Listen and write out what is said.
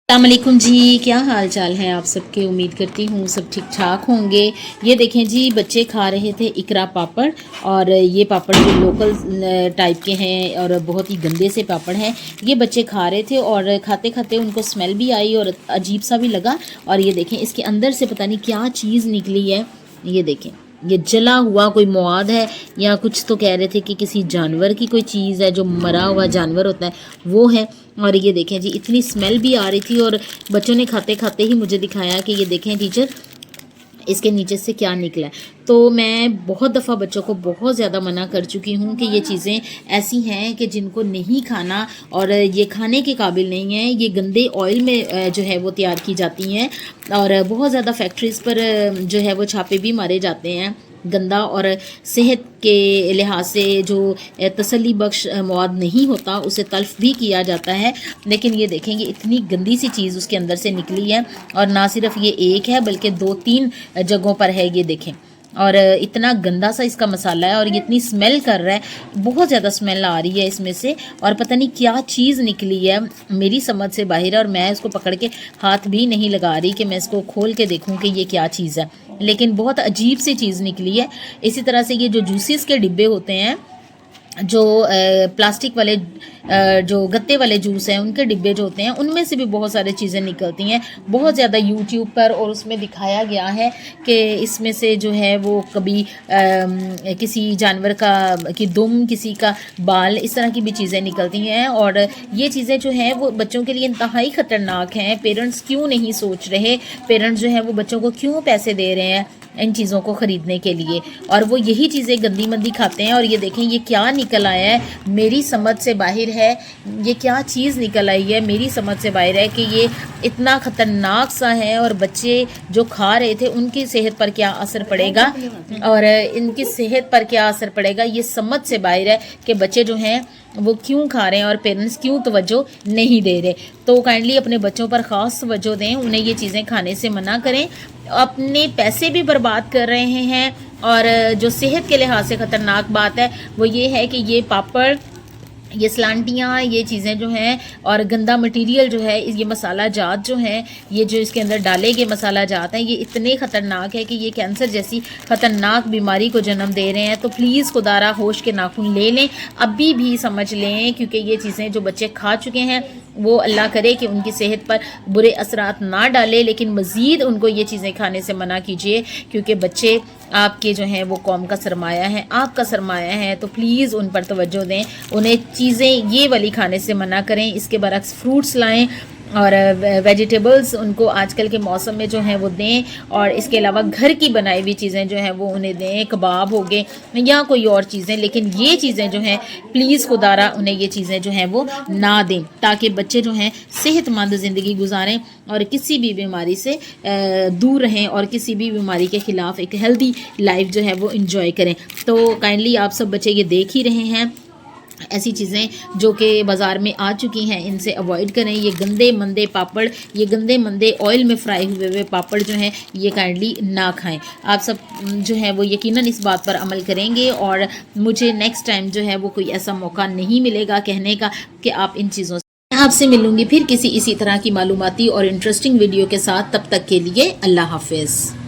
अस्सलाम वालेकुम जी, क्या हाल चाल है आप सबके। उम्मीद करती हूँ सब ठीक ठाक होंगे। ये देखें जी, बच्चे खा रहे थे इकरा पापड़, और ये पापड़ जो लोकल टाइप के हैं और बहुत ही गंदे से पापड़ हैं। ये बच्चे खा रहे थे और खाते खाते उनको स्मेल भी आई और अजीब सा भी लगा। और ये देखें, इसके अंदर से पता नहीं क्या चीज़ निकली है। ये देखें, ये जला हुआ कोई मवाद है, या कुछ तो कह रहे थे कि किसी जानवर की कोई चीज़ है, जो मरा हुआ जानवर होता है वो है। और ये देखें जी, इतनी स्मेल भी आ रही थी और बच्चों ने खाते खाते ही मुझे दिखाया कि ये देखें टीचर, इसके नीचे से क्या निकला है। तो मैं बहुत दफ़ा बच्चों को बहुत ज़्यादा मना कर चुकी हूँ कि ये चीज़ें ऐसी हैं कि जिनको नहीं खाना, और ये खाने के काबिल नहीं है। ये गंदे ऑयल में जो है वो तैयार की जाती हैं, और बहुत ज़्यादा फैक्ट्रीज़ पर जो है वो छापे भी मारे जाते हैं। गंदा और सेहत के लिहाज से जो तसल्ली बख्श मवाद नहीं होता, उसे तल्फ़ भी किया जाता है। लेकिन ये देखेंगे, इतनी गंदी सी चीज़ उसके अंदर से निकली है, और ना सिर्फ ये एक है बल्कि 2-3 जगहों पर है। ये देखें, और इतना गंदा सा इसका मसाला है, और ये इतनी स्मेल कर रहा है, बहुत ज़्यादा स्मेल आ रही है इसमें से। और पता नहीं क्या चीज़ निकली है, मेरी समझ से बाहर है, और मैं इसको पकड़ के हाथ भी नहीं लगा रही कि मैं इसको खोल के देखूं कि ये क्या चीज़ है। लेकिन बहुत अजीब सी चीज़ निकली है। इसी तरह से ये जो जूसेस के डिब्बे होते हैं, जो प्लास्टिक वाले जो गत्ते वाले जूस हैं, उनके डिब्बे जो होते हैं, उनमें से भी बहुत सारी चीज़ें निकलती हैं बहुत ज़्यादा यूट्यूब पर। और उसमें दिखाया गया है कि इसमें से जो है वो कभी किसी जानवर की दुम, किसी का बाल, इस तरह की भी चीज़ें निकलती हैं। और ये चीज़ें जो हैं वो बच्चों के लिए इंतहाई ख़तरनाक हैं। पेरेंट्स क्यों नहीं सोच रहे, पेरेंट्स जो हैं वो बच्चों को क्यों पैसे दे रहे हैं इन चीज़ों को ख़रीदने के लिए, और वो यही चीज़ें गंदी मंदी खाते हैं। और ये देखें, ये क्या निकल आया है, मेरी समझ से बाहर है। ये क्या चीज़ निकल आई है, मेरी समझ से बाहर है कि ये इतना ख़तरनाक सा है, और बच्चे जो खा रहे थे उनकी सेहत पर क्या असर पड़ेगा, और इनकी सेहत पर क्या असर पड़ेगा, ये समझ से बाहर है कि बच्चे जो हैं वो क्यों खा रहे हैं और पेरेंट्स क्यों तवज्जो नहीं दे रहे। तो काइंडली अपने बच्चों पर ख़ास तवज्जो दें, उन्हें ये चीज़ें खाने से मना करें। अपने पैसे भी बर्बाद कर रहे हैं, और जो सेहत के लिहाज से ख़तरनाक बात है वो ये है कि ये पापड़, ये सलांटियाँ, ये चीज़ें जो हैं, और गंदा मटेरियल जो है, ये मसाला जात जो हैं, ये जो इसके अंदर डाले गए मसाला जात हैं, ये इतने ख़तरनाक है कि ये कैंसर जैसी ख़तरनाक बीमारी को जन्म दे रहे हैं। तो प्लीज़ खुदारा होश के नाखून ले लें, अभी भी समझ लें, क्योंकि ये चीज़ें जो बच्चे खा चुके हैं वो अल्लाह करे कि उनकी सेहत पर बुरे असरात ना डाले, लेकिन मज़ीद उनको ये चीज़ें खाने से मना कीजिए, क्योंकि बच्चे आपके जो हैं वो कौम का सरमाया है, आपका सरमाया है। तो प्लीज़ उन पर तवज्जो दें, उन्हें चीज़ें ये वाली खाने से मना करें। इसके बरक्स फ्रूट्स लाएं, और वेजिटेबल्स उनको आजकल के मौसम में जो हैं वो दें। और इसके अलावा घर की बनाई हुई चीज़ें जो हैं वो उन्हें दें, कबाब हो गए या कोई और चीज़ें। लेकिन ये चीज़ें जो हैं, प्लीज़ खुदारा उन्हें ये चीज़ें जो हैं वो ना दें, ताकि बच्चे जो हैं सेहतमंद ज़िंदगी गुजारें और किसी भी बीमारी से दूर रहें, और किसी भी बीमारी के ख़िलाफ़ एक हेल्दी लाइफ जो है वो इंजॉय करें। तो काइंडली आप सब बच्चे ये देख ही रहे हैं, ऐसी चीज़ें जो कि बाज़ार में आ चुकी हैं, इनसे अवॉइड करें। ये गंदे मंदे पापड़, ये गंदे मंदे ऑयल में फ्राई हुए पापड़ जो हैं, ये काइंडली ना खाएं। आप सब जो है वो यकीनन इस बात पर अमल करेंगे, और मुझे नेक्स्ट टाइम जो है वो कोई ऐसा मौका नहीं मिलेगा कहने का कि आप इन चीज़ों से। आपसे मिलूँगी फिर किसी इसी तरह की मालूमाती और इंटरेस्टिंग वीडियो के साथ। तब तक के लिए अल्लाह हाफिज़।